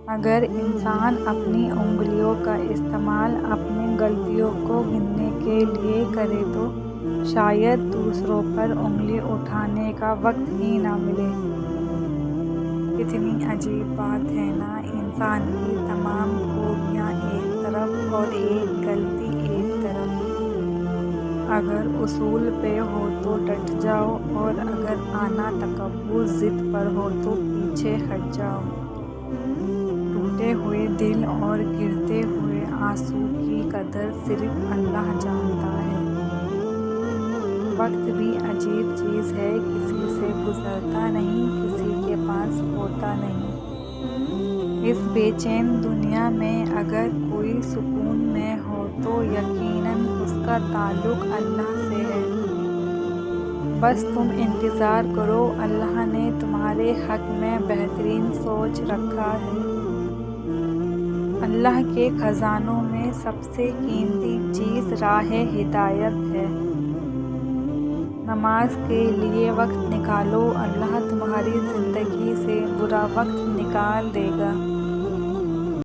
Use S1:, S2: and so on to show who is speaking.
S1: اگر انسان اپنی انگلیوں کا استعمال اپنی غلطیوں کو گننے کے لیے کرے تو شاید دوسروں پر انگلی اٹھانے کا وقت ہی نہ ملے۔ کتنی عجیب بات ہے نا، انسان کی تمام خوبیاں ایک طرف اور ایک غلطی ایک طرف۔ اگر اصول پہ ہو تو ڈٹ جاؤ اور اگر انا تکبر ضد پر ہو تو پیچھے ہٹ جاؤ۔ ٹوٹے ہوئے دل اور گرتے ہوئے آنسو کی قدر صرف اللہ جانتا ہے۔ وقت بھی عجیب چیز ہے، کسی سے گزرتا نہیں، کسی کے پاس ہوتا نہیں۔ اس بے چین دنیا میں اگر کوئی سکون میں ہو تو یقیناً اس کا تعلق اللہ سے ہے۔ بس تم انتظار کرو، اللہ نے تمہارے حق میں بہترین سوچ رکھا ہے۔ اللہ کے خزانوں میں سب سے قیمتی چیز راہ ہدایت ہے۔ نماز کے لیے وقت نکالو، اللہ تمہاری زندگی سے برا وقت نکال دے گا۔